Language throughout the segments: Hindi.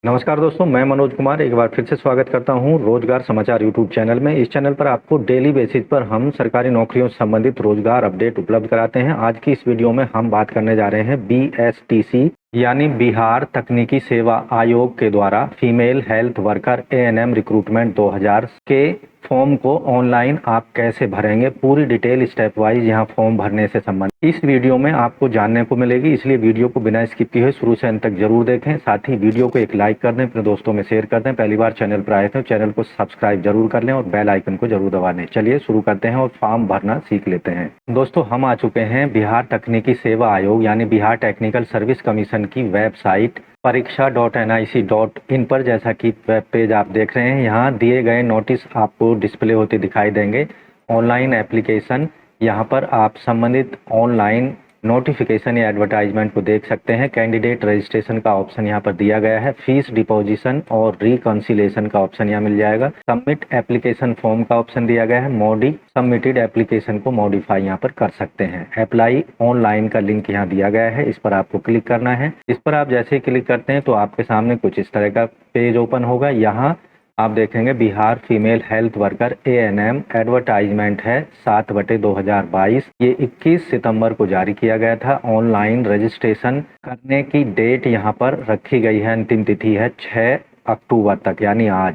नमस्कार दोस्तों, मैं मनोज कुमार एक बार फिर से स्वागत करता हूं रोजगार समाचार यूट्यूब चैनल में। इस चैनल पर आपको डेली बेसिस पर हम सरकारी नौकरियों से संबंधित रोजगार अपडेट उपलब्ध कराते हैं। आज की इस वीडियो में हम बात करने जा रहे हैं BSTC यानी बिहार तकनीकी सेवा आयोग के द्वारा female health worker ANM recruitment 2000 के फॉर्म को ऑनलाइन आप कैसे भरेंगे, पूरी डिटेल स्टेप वाइज यहाँ फॉर्म भरने से संबंधित इस वीडियो में आपको जानने को मिलेगी। इसलिए वीडियो को बिना स्किप किए हुए शुरू से अंत तक जरूर देखें। साथ ही वीडियो को एक लाइक कर दें, अपने दोस्तों में शेयर कर दें। पहली बार चैनल पर आए थे चैनल को सब्सक्राइब जरूर कर लें और बेल आइकन को जरूर दबा दें। चलिए शुरू करते हैं और फॉर्म भरना सीख लेते हैं। दोस्तों, हम आ चुके हैं बिहार तकनीकी सेवा आयोग यानी बिहार टेक्निकल सर्विस कमीशन की वेबसाइट परीक्षा.nic.in पर। जैसा कि वेब पेज आप देख रहे हैं, यहाँ दिए गए नोटिस आपको डिस्प्ले होते दिखाई देंगे। ऑनलाइन एप्लीकेशन, यहाँ पर आप संबंधित ऑनलाइन नोटिफिकेशन या एडवर्टाइजमेंट को देख सकते हैं। कैंडिडेट रजिस्ट्रेशन का ऑप्शन यहाँ पर दिया गया है। फीस डिपोजिशन और रिकॉन्सिलेशन का ऑप्शन यहाँ मिल जाएगा। सबमिट एप्लीकेशन फॉर्म का ऑप्शन दिया गया है। मॉडी सबमिटेड एप्लीकेशन को मॉडिफाई यहाँ पर कर सकते हैं। अप्लाई ऑनलाइन का लिंक यहाँ दिया गया है, इस पर आपको क्लिक करना है। इस पर आप जैसे ही क्लिक करते हैं तो आपके सामने कुछ इस तरह का पेज ओपन होगा। यहाँ आप देखेंगे Bihar female health worker ANM advertisement है 7/2022। ये 21 सितंबर को जारी किया गया था। ऑनलाइन रजिस्ट्रेशन करने की डेट यहाँ पर रखी गई है, अंतिम तिथि है 6 अक्टूबर तक यानी आज।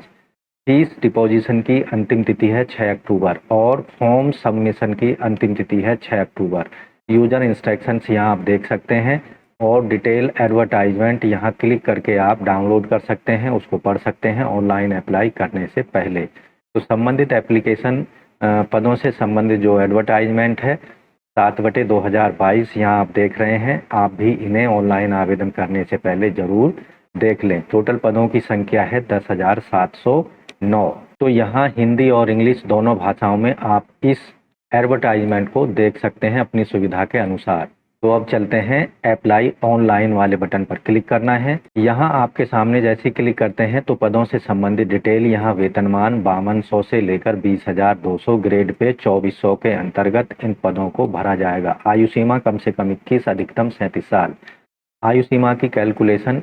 फीस डिपोजिशन की अंतिम तिथि है 6 अक्टूबर और फॉर्म सबमिशन की अंतिम तिथि है 6 अक्टूबर। यूजर इंस्ट्रक्शंस यहाँ आप देख सकते हैं और डिटेल एडवर्टाइजमेंट यहाँ क्लिक करके आप डाउनलोड कर सकते हैं, उसको पढ़ सकते हैं ऑनलाइन अप्लाई करने से पहले। तो संबंधित एप्लीकेशन पदों से संबंधित जो एडवर्टाइजमेंट है 7/2022 यहाँ आप देख रहे हैं। आप भी इन्हें ऑनलाइन आवेदन करने से पहले जरूर देख लें। टोटल पदों की संख्या है 10,709। तो यहाँ हिंदी और इंग्लिश दोनों भाषाओं में आप इस एडवर्टाइजमेंट को देख सकते हैं अपनी सुविधा के अनुसार। तो अब चलते हैं अप्लाई ऑनलाइन वाले बटन पर क्लिक करना है। यहाँ आपके सामने जैसे क्लिक करते हैं तो पदों से संबंधित डिटेल, यहाँ वेतनमान 5200 से लेकर 20,200, ग्रेड पे 2400 के अंतर्गत इन पदों को भरा जाएगा। आयु सीमा कम से कम 21, अधिकतम 37 साल। आयु सीमा की कैलकुलेशन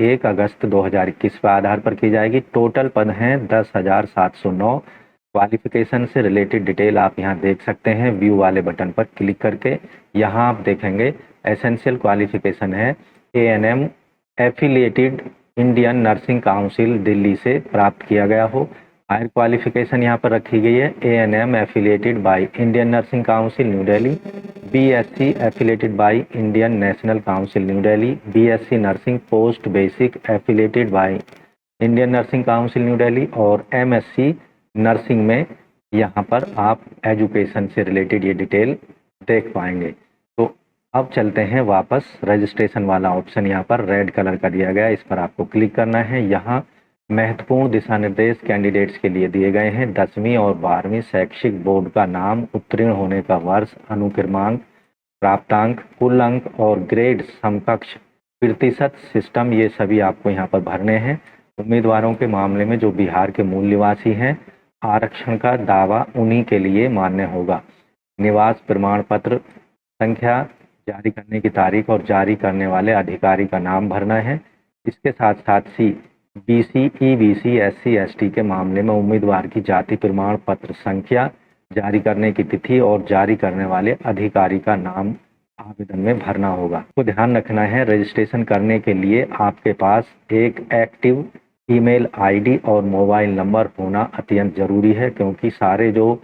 1 अगस्त 2021 के आधार पर की जाएगी। टोटल पद हैं 10,709। क्वालिफिकेशन से रिलेटेड डिटेल आप यहाँ देख सकते हैं व्यू वाले बटन पर क्लिक करके। यहाँ आप देखेंगे एसेंशियल क्वालिफिकेशन है ANM affiliated Indian nursing council Delhi से प्राप्त किया गया हो। हायर क्वालिफिकेशन यहाँ पर रखी गई है ANM affiliated by Indian nursing council New Delhi, BSc affiliated by Indian national council New Delhi, BSc nursing post basic affiliated by Indian nursing council New Delhi और MSc नर्सिंग में यहाँ पर आप एजुकेशन से रिलेटेड ये डिटेल देख पाएंगे। तो अब चलते हैं वापस। रजिस्ट्रेशन वाला ऑप्शन यहाँ पर रेड कलर का दिया गया है, इस पर आपको क्लिक करना है। यहाँ महत्वपूर्ण दिशा निर्देश कैंडिडेट्स के लिए दिए गए हैं। 10वीं और 12वीं शैक्षिक बोर्ड का नाम, उत्तीर्ण होने का वर्ष, अनुक्रमांक, प्राप्तांक, कुल अंक और ग्रेड समकक्ष प्रतिशत सिस्टम, ये सभी आपको यहाँ पर भरने हैं। उम्मीदवारों के मामले में जो बिहार के मूल निवासी हैं, आरक्षण का दावा उन्हीं के लिए मान्य होगा। निवास प्रमाण पत्र संख्या, जारी करने की तारीख और जारी करने वाले अधिकारी का नाम भरना है। इसके साथ साथ BC, EBC, SC, ST के मामले में उम्मीदवार की जाति प्रमाण पत्र संख्या, जारी करने की तिथि और जारी करने वाले अधिकारी का नाम आवेदन में भरना होगा। तो ध्यान रखना है, रजिस्ट्रेशन करने के लिए आपके पास एक एक्टिव ईमेल ID और मोबाइल नंबर होना अत्यंत जरूरी है, क्योंकि सारे जो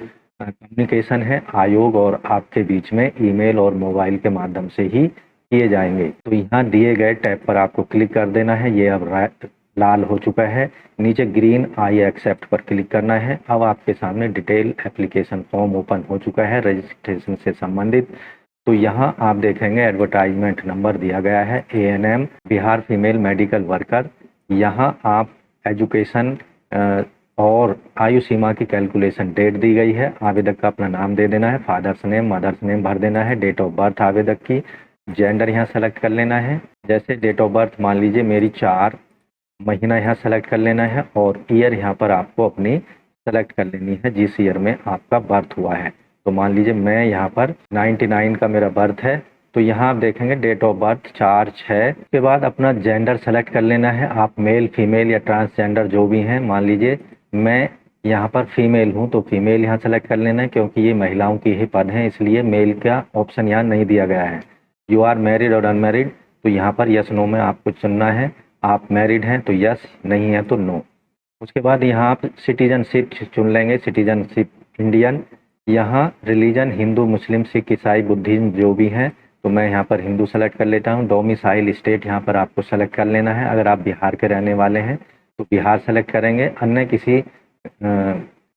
कम्युनिकेशन है आयोग और आपके बीच में ईमेल और मोबाइल के माध्यम से ही किए जाएंगे। तो यहाँ दिए गए टैब पर आपको क्लिक कर देना है। ये अब लाल हो चुका है। नीचे ग्रीन आई एक्सेप्ट पर क्लिक करना है। अब आपके सामने डिटेल एप्लीकेशन फॉर्म ओपन हो चुका है रजिस्ट्रेशन से संबंधित। तो यहाँ आप देखेंगे एडवर्टाइजमेंट नंबर दिया गया है ANM Bihar female medical worker. यहाँ आप एजुकेशन और आयु सीमा की कैलकुलेशन डेट दी गई है। आवेदक का अपना नाम दे देना है, फादर्स नेम, मदर्स नेम भर देना है। डेट ऑफ बर्थ आवेदक की, जेंडर यहाँ सेलेक्ट कर लेना है। जैसे डेट ऑफ बर्थ मान लीजिए मेरी 4, महीना यहाँ सेलेक्ट कर लेना है और ईयर यहाँ पर आपको अपनी सेलेक्ट कर लेनी है जिस ईयर में आपका बर्थ हुआ है। तो मान लीजिए मैं यहाँ पर 99 का मेरा बर्थ है, तो यहाँ आप देखेंगे डेट ऑफ बर्थ 4/6 के बाद अपना जेंडर सेलेक्ट कर लेना है। आप मेल फीमेल या ट्रांसजेंडर जो भी हैं, मान लीजिए मैं यहाँ पर फीमेल हूँ तो फीमेल यहाँ सेलेक्ट कर लेना है, क्योंकि ये महिलाओं की ही पद हैं, इसलिए मेल का ऑप्शन यहाँ नहीं दिया गया है। यू आर मैरिड और अनमैरिड, तो यहाँ पर यस नो में आपको चुनना है। आप मैरिड हैं तो यस, नहीं है तो नो। उसके बाद यहाँ आप सिटीजनशिप चुन लेंगे, सिटीजनशिप इंडियन। यहाँ रिलीजन हिंदू मुस्लिम सिख ईसाई बुद्धिज्म जो भी हैं, तो मैं यहाँ पर हिंदू सेलेक्ट कर लेता हूँ। डोमिसाइल स्टेट यहाँ पर आपको सेलेक्ट कर लेना है। अगर आप बिहार के रहने वाले हैं तो बिहार सेलेक्ट करेंगे, अन्य किसी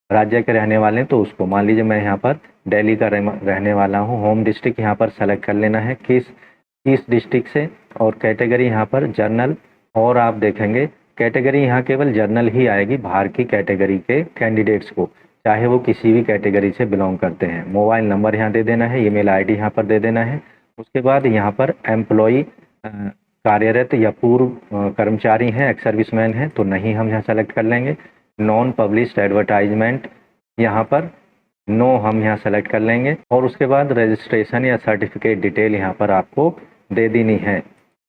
राज्य के रहने वाले हैं तो उसको, मान लीजिए मैं यहाँ पर दिल्ली का रहने वाला हूँ। होम डिस्ट्रिक्ट यहाँ पर सेलेक्ट कर लेना है किस डिस्ट्रिक्ट से, और कैटेगरी यहाँ पर जर्नल। और आप देखेंगे कैटेगरी यहाँ केवल जर्नल ही आएगी बाहर की कैटेगरी के कैंडिडेट्स को, चाहे वो किसी भी कैटेगरी से बिलोंग करते हैं। मोबाइल नंबर यहाँ दे देना है, ईमेल आईडी यहाँ पर दे देना है। उसके बाद यहाँ पर एम्प्लॉई कार्यरत या पूर्व कर्मचारी हैं, एक्स सर्विसमैन हैं तो नहीं, हम यहाँ सेलेक्ट कर लेंगे। नॉन पब्लिश्ड एडवर्टाइजमेंट यहाँ पर नो, हम यहाँ सेलेक्ट कर लेंगे। और उसके बाद रजिस्ट्रेशन या सर्टिफिकेट डिटेल यहाँ पर आपको दे देनी है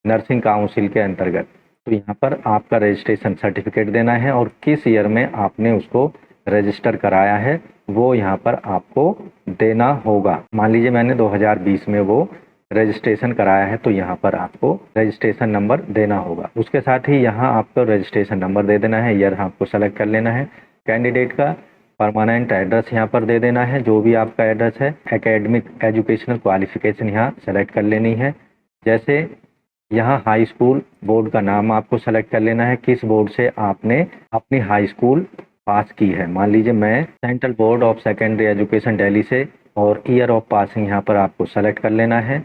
नर्सिंग काउंसिल के अंतर्गत। तो यहाँ पर आपका रजिस्ट्रेशन सर्टिफिकेट देना है और किस ईयर में आपने उसको रजिस्टर कराया है वो यहाँ पर आपको देना होगा। मान लीजिए मैंने 2020 में वो रजिस्ट्रेशन कराया है, तो यहाँ पर आपको रजिस्ट्रेशन नंबर देना होगा। उसके साथ ही यहाँ आपको रजिस्ट्रेशन नंबर दे देना है, ईयर आपको सेलेक्ट कर लेना है। कैंडिडेट का परमानेंट एड्रेस यहाँ पर दे देना है, जो भी आपका एड्रेस है। एकेडमिक एजुकेशनल क्वालिफिकेशन यहाँ सेलेक्ट कर लेनी है, जैसे यहाँ हाई स्कूल बोर्ड का नाम आपको सेलेक्ट कर लेना है, किस बोर्ड से आपने अपनी हाई स्कूल पास की है। मान लीजिए मैं central board of secondary education Delhi से, और ईयर ऑफ पासिंग यहाँ पर आपको सेलेक्ट कर लेना है।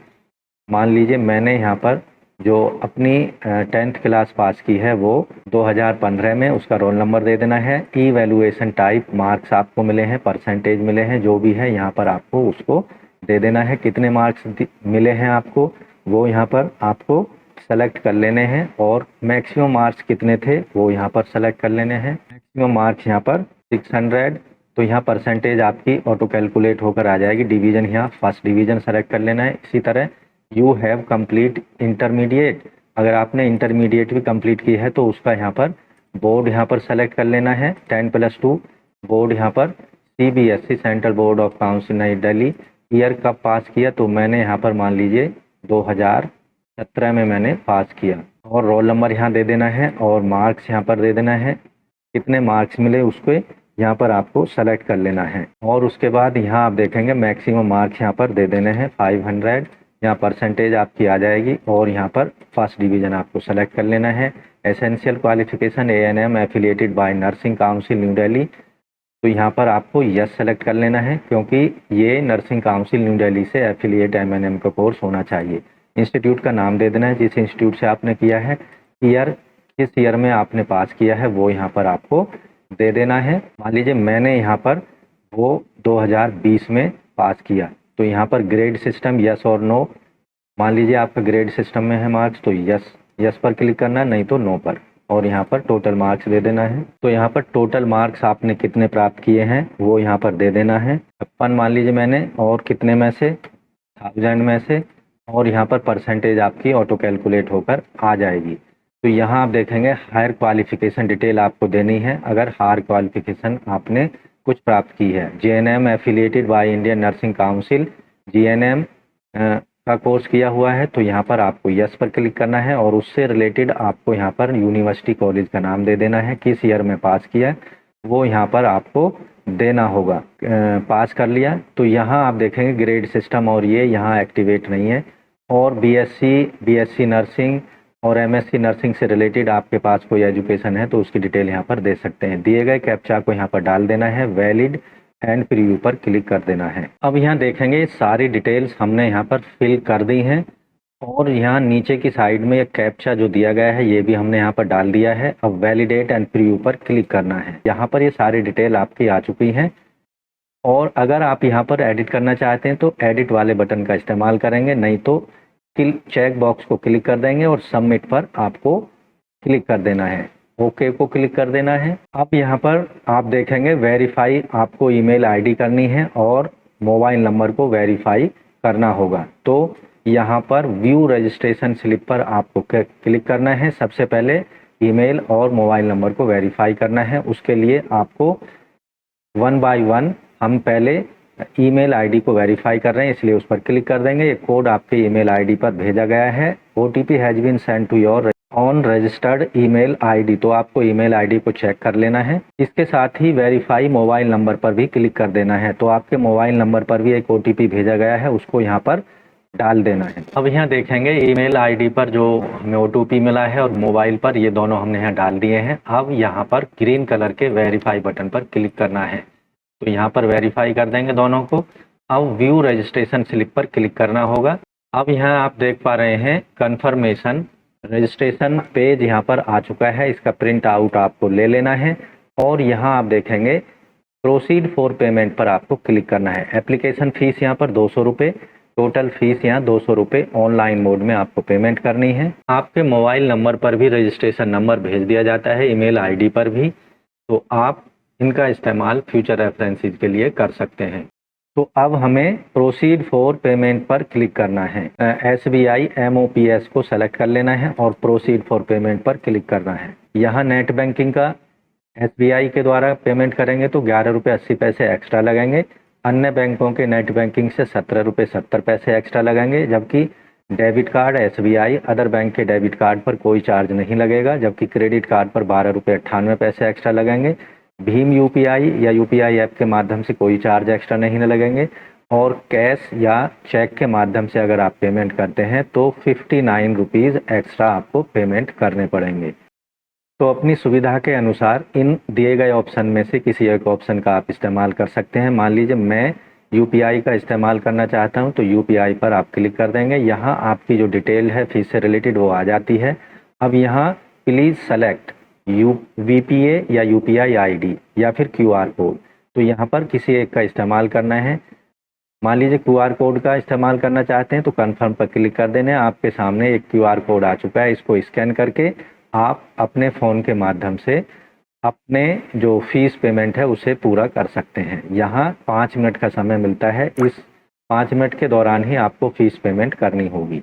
मान लीजिए मैंने यहाँ पर जो अपनी 10th क्लास पास की है वो 2015 में, उसका रोल नंबर दे देना है। इवैल्यूएशन टाइप मार्क्स आपको मिले हैं, परसेंटेज मिले हैं, जो भी है यहाँ पर आपको उसको दे देना है। कितने मार्क्स मिले हैं आपको वो यहाँ पर आपको सेलेक्ट कर लेने हैं, और मैक्सिमम मार्क्स कितने थे वो यहाँ पर सेलेक्ट कर लेने हैं। मैक्सिमम मार्क्स यहाँ पर 600, तो यहाँ परसेंटेज आपकी ऑटो कैलकुलेट होकर आ जाएगी। डिवीज़न यहाँ फर्स्ट डिवीज़न सेलेक्ट कर लेना है। इसी तरह यू हैव कंप्लीट इंटरमीडिएट, अगर आपने इंटरमीडिएट भी कंप्लीट की है तो उसका यहाँ पर बोर्ड यहाँ पर सेलेक्ट कर लेना है। 10+2 बोर्ड यहाँ पर CBSE central board of council नई दिल्ली। ईयर कब पास किया, तो मैंने यहाँ पर मान लीजिए 2017 में मैंने पास किया, और रोल नंबर यहाँ दे देना है और मार्क्स यहाँ पर दे देना है। कितने मार्क्स मिले उसको यहाँ पर आपको सेलेक्ट कर लेना है। और उसके बाद यहाँ आप देखेंगे मैक्सिमम मार्क्स यहाँ पर दे देने हैं 500, यहाँ परसेंटेज आपकी आ जाएगी, और यहाँ पर फर्स्ट डिवीज़न आपको सेलेक्ट कर लेना है। Essential qualification ANM affiliated by nursing council New Delhi, तो यहाँ पर आपको यस सेलेक्ट कर लेना है, क्योंकि ये नर्सिंग काउंसिल न्यू दिल्ली से एफिलिएट MNM का कोर्स होना चाहिए। इंस्टीट्यूट का नाम दे देना है जिस इंस्टीट्यूट से आपने किया है। ईयर किस ईयर में आपने पास किया है वो यहाँ पर आपको दे देना है। मान लीजिए मैंने यहाँ पर वो 2020 में पास किया, तो यहाँ पर ग्रेड सिस्टम यस और नो। मान लीजिए आपका ग्रेड सिस्टम में है मार्क्स, तो यस पर क्लिक करना है, नहीं तो नो पर, और यहाँ पर टोटल मार्क्स दे देना है। तो यहाँ पर टोटल मार्क्स आपने कितने प्राप्त किए हैं वो यहाँ पर दे देना है। 56 मान लीजिए मैंने, और कितने में से 1000 में से, और यहाँ पर परसेंटेज आपकी ऑटो कैलकुलेट होकर आ जाएगी। तो यहाँ आप देखेंगे हायर क्वालिफिकेशन डिटेल आपको देनी है। अगर हायर क्वालिफिकेशन आपने कुछ प्राप्त की है, JNM affiliated by Indian nursing council GNM का कोर्स किया हुआ है, तो यहाँ पर आपको यस पर क्लिक करना है, और उससे रिलेटेड आपको यहाँ पर यूनिवर्सिटी कॉलेज का नाम दे देना है, किस ईयर में पास किया है वो यहाँ पर आपको देना होगा। पास कर लिया तो यहाँ आप देखेंगे ग्रेड सिस्टम और ये यहाँ एक्टिवेट नहीं है, और BSc नर्सिंग और MSc नर्सिंग से रिलेटेड आपके पास कोई एजुकेशन है तो उसकी डिटेल यहाँ पर दे सकते हैं। दिए गए कैप्चा को यहाँ पर डाल देना है, वैलिड एंड प्रीव्यू पर क्लिक कर देना है। अब यहाँ देखेंगे सारी डिटेल्स हमने यहाँ पर फिल कर दी हैं, और यहाँ नीचे की साइड में एक कैप्चा जो दिया गया है ये भी हमने यहाँ पर डाल दिया है। अब वैलिडेट एंड प्रीव्यू पर क्लिक करना है। यहाँ पर ये सारी डिटेल आपकी आ चुकी हैं, और अगर आप यहाँ पर एडिट करना चाहते हैं तो एडिट वाले बटन का इस्तेमाल करेंगे, नहीं तो चेक बॉक्स को क्लिक कर देंगे और सबमिट पर आपको क्लिक कर देना है, ओके को क्लिक कर देना है। अब यहाँ पर आप देखेंगे वेरीफाई आपको ईमेल आईडी करनी है और मोबाइल नंबर को वेरीफाई करना होगा। तो यहाँ पर व्यू रजिस्ट्रेशन स्लिप पर आपको क्लिक करना है। सबसे पहले ईमेल और मोबाइल नंबर को वेरीफाई करना है। उसके लिए आपको वन बाय वन हम पहले ईमेल आईडी को वेरीफाई कर रहे हैं, इसलिए उस पर क्लिक कर देंगे। एक कोड आपके ईमेल आईडी पर भेजा गया है। OTP has been send to your on registered email ID, तो आपको ईमेल आईडी को चेक कर लेना है। इसके साथ ही वेरीफाई मोबाइल नंबर पर भी क्लिक कर देना है। तो आपके मोबाइल नंबर पर भी एक OTP भेजा गया है, उसको यहाँ पर डाल देना है। अब यहाँ देखेंगे ईमेल आईडी पर जो हमें OTP मिला है और मोबाइल पर, ये दोनों हमने यहाँ डाल दिए हैं। अब यहाँ पर ग्रीन कलर के वेरीफाई बटन पर क्लिक करना है, तो यहाँ पर वेरीफाई कर देंगे दोनों को। अब व्यू रजिस्ट्रेशन स्लिप पर क्लिक करना होगा। अब यहाँ आप देख पा रहे हैं कन्फर्मेशन रजिस्ट्रेशन पेज यहाँ पर आ चुका है। इसका प्रिंट आउट आपको ले लेना है और यहाँ आप देखेंगे प्रोसीड फॉर पेमेंट पर आपको क्लिक करना है। एप्लीकेशन फ़ीस यहाँ पर 200 रुपये, टोटल फीस यहाँ 200 रुपये ऑनलाइन मोड में आपको पेमेंट करनी है। आपके मोबाइल नंबर पर भी रजिस्ट्रेशन नंबर भेज दिया जाता है, ईमेल आईडी पर भी, तो आप इनका इस्तेमाल फ्यूचर रेफरेंसेस के लिए कर सकते हैं। तो अब हमें प्रोसीड फॉर पेमेंट पर क्लिक करना है। SBI MOPS को सेलेक्ट कर लेना है और प्रोसीड फॉर पेमेंट पर क्लिक करना है। यहाँ नेट बैंकिंग का SBI के द्वारा पेमेंट करेंगे तो 11 रुपये 80 पैसे एक्स्ट्रा लगेंगे। अन्य बैंकों के नेट बैंकिंग से 17 रुपये 70 पैसे एक्स्ट्रा लगेंगे। जबकि debit card SBI other bank के डेबिट कार्ड पर कोई चार्ज नहीं लगेगा, जबकि क्रेडिट कार्ड पर 12 रुपये 98 पैसे एक्स्ट्रा लगेंगे। भीम UPI या UPI ऐप के माध्यम से कोई चार्ज एक्स्ट्रा नहीं लगेंगे। और कैश या चेक के माध्यम से अगर आप पेमेंट करते हैं तो 59 रुपीज़ एक्स्ट्रा आपको पेमेंट करने पड़ेंगे। तो अपनी सुविधा के अनुसार इन दिए गए ऑप्शन में से किसी एक ऑप्शन का आप इस्तेमाल कर सकते हैं। मान लीजिए मैं UPI का इस्तेमाल करना चाहता हूं, तो UPI पर आप क्लिक कर देंगे। यहां आपकी जो डिटेल है फीस से रिलेटेड वो आ जाती है। अब यहां प्लीज़ सेलेक्ट VPA या UPI ID या फिर QR कोड, तो यहाँ पर किसी एक का इस्तेमाल करना है। मान लीजिए QR कोड का इस्तेमाल करना चाहते हैं तो कन्फर्म पर क्लिक कर देना है। आपके सामने एक QR कोड आ चुका है, इसको स्कैन करके आप अपने फ़ोन के माध्यम से अपने जो फीस पेमेंट है उसे पूरा कर सकते हैं। यहाँ 5 मिनट का समय मिलता है, इस 5 मिनट के दौरान ही आपको फीस पेमेंट करनी होगी।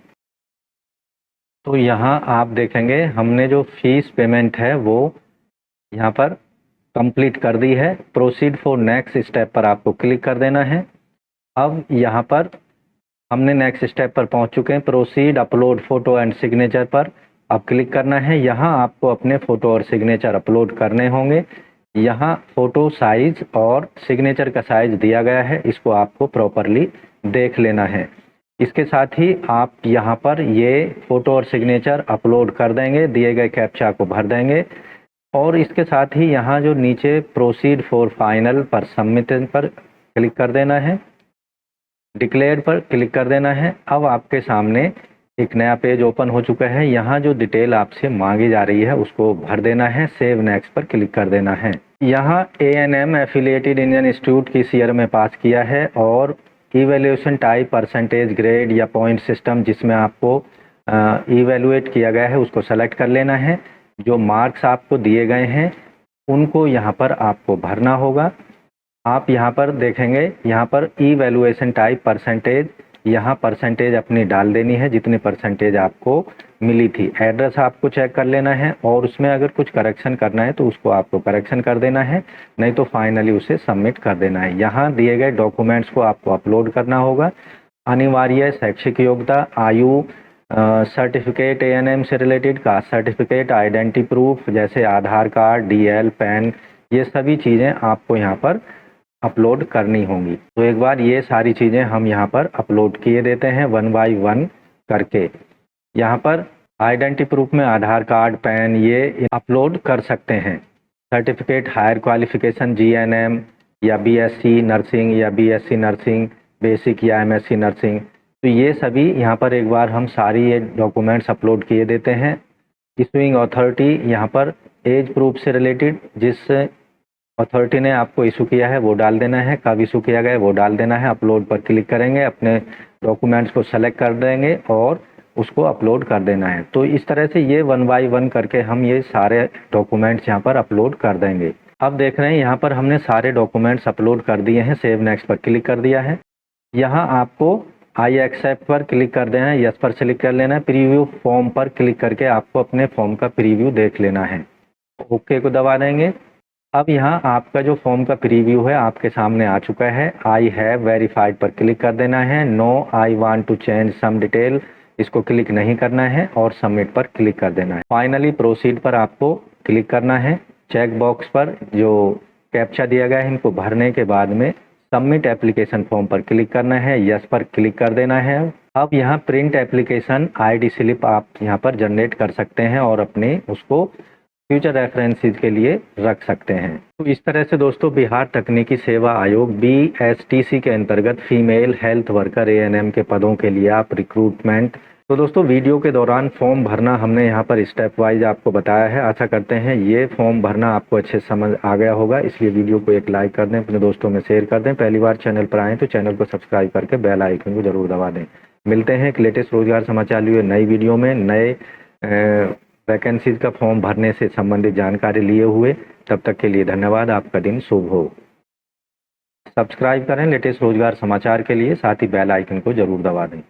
तो यहाँ आप देखेंगे हमने जो फीस पेमेंट है वो यहाँ पर कंप्लीट कर दी है। प्रोसीड फॉर नेक्स्ट स्टेप पर आपको क्लिक कर देना है। अब यहाँ पर हमने नेक्स्ट स्टेप पर पहुँच चुके हैं। Proceed upload photo and signature पर अब क्लिक करना है। यहाँ आपको अपने फ़ोटो और सिग्नेचर अपलोड करने होंगे। यहाँ फ़ोटो साइज़ और सिग्नेचर का साइज़ दिया गया है, इसको आपको प्रॉपरली देख लेना है। इसके साथ ही आप यहाँ पर ये फ़ोटो और सिग्नेचर अपलोड कर देंगे, दिए गए कैप्चा को भर देंगे और इसके साथ ही यहाँ जो नीचे प्रोसीड फॉर फाइनल पर सबमिट पर क्लिक कर देना है, डिक्लेयर पर क्लिक कर देना है। अब आपके सामने एक नया पेज ओपन हो चुका है। यहाँ जो डिटेल आपसे मांगी जा रही है उसको भर देना है, सेव नेक्स्ट पर क्लिक कर देना है। यहाँ ANM एफिलिएटेड इंडियन इंस्टीट्यूट किस ईयर में पास किया है और इवैल्यूएशन टाइप परसेंटेज ग्रेड या पॉइंट सिस्टम जिसमें आपको इवैल्यूएट किया गया है उसको सेलेक्ट कर लेना है। जो मार्क्स आपको दिए गए हैं उनको यहाँ पर आपको भरना होगा। आप यहाँ पर देखेंगे, यहाँ पर इवैल्यूएशन टाइप परसेंटेज, यहाँ परसेंटेज अपनी डाल देनी है जितनी परसेंटेज आपको मिली थी। एड्रेस आपको चेक कर लेना है और उसमें अगर कुछ करेक्शन करना है तो उसको आपको करेक्शन कर देना है, नहीं तो फाइनली उसे सबमिट कर देना है। यहाँ दिए गए डॉक्यूमेंट्स को आपको अपलोड करना होगा। अनिवार्य शैक्षिक योग्यता, आयु, सर्टिफिकेट ANM से related, caste certificate, identity proof जैसे आधार कार्ड, DL, पैन, ये सभी चीज़ें आपको यहाँ पर अपलोड करनी होंगी। तो एक बार ये सारी चीज़ें हम यहाँ पर अपलोड किए देते हैं वन बाय वन करके। यहाँ पर आइडेंटिटी प्रूफ में आधार कार्ड, पैन ये अपलोड कर सकते हैं। सर्टिफिकेट हायर क्वालिफिकेशन GNM या BSc नर्सिंग या BSc नर्सिंग बेसिक या MSc नर्सिंग, तो ये सभी यहाँ पर एक बार हम सारी ये डॉक्यूमेंट्स अपलोड किए देते हैं। इशूइंग अथॉरिटी, यहाँ पर एज प्रूफ से रिलेटेड जिस अथॉरिटी ने आपको इशू किया है वो डाल देना है, कब इशू किया गया है वो डाल देना है। अपलोड पर क्लिक करेंगे, अपने डॉक्यूमेंट्स को सेलेक्ट कर देंगे और उसको अपलोड कर देना है। तो इस तरह से ये वन बाय वन करके हम ये सारे डॉक्यूमेंट्स यहाँ पर अपलोड कर देंगे। अब देख रहे हैं यहाँ पर हमने सारे डॉक्यूमेंट्स अपलोड कर दिए हैं। सेव नेक्स्ट पर क्लिक कर दिया है। यहाँ आपको आई एक्सेप्ट पर क्लिक कर देना है, यस पर क्लिक कर लेना है। प्रीव्यू फॉर्म पर क्लिक करके आपको अपने फॉर्म का प्रीव्यू देख लेना है। ओके को दबा देंगे। अब यहाँ आपका जो फॉर्म का प्रीव्यू है आपके सामने आ चुका है। आई हैव वेरीफाइड पर क्लिक कर देना है। No I want to change some detail, इसको क्लिक नहीं करना है और सबमिट पर क्लिक कर देना है। फाइनली प्रोसीड पर आपको क्लिक करना है। चेक बॉक्स पर जो कैप्चा दिया गया है इनको भरने के बाद में सबमिट एप्लीकेशन फॉर्म पर क्लिक करना है, यस पर क्लिक कर देना है। अब यहाँ प्रिंट एप्लीकेशन आईडी स्लिप आप यहाँ पर जनरेट कर सकते हैं और अपने उसको फ्यूचर रेफरेंसेस के लिए रख सकते हैं। तो इस तरह से दोस्तों बिहार तकनीकी सेवा आयोग BSTC के अंतर्गत फीमेल हेल्थ वर्कर ANM के पदों के लिए आप रिक्रूटमेंट। तो दोस्तों वीडियो के दौरान फॉर्म भरना हमने यहाँ पर स्टेप वाइज आपको बताया है। आशा करते हैं ये फॉर्म भरना आपको अच्छे समझ आ गया होगा, इसलिए वीडियो को एक लाइक कर दें, अपने दोस्तों में शेयर कर दें। पहली बार चैनल पर आएँ तो चैनल को सब्सक्राइब करके बेल आइकन को जरूर दबा दें। मिलते हैं एक लेटेस्ट रोजगार समाचार लिए नई वीडियो में नए वैकेंसीज का फॉर्म भरने से संबंधित जानकारी लिए हुए। तब तक के लिए धन्यवाद। आपका दिन शुभ हो। सब्सक्राइब करें लेटेस्ट रोजगार समाचार के लिए, साथ ही बेल आइकन को जरूर दबा दें।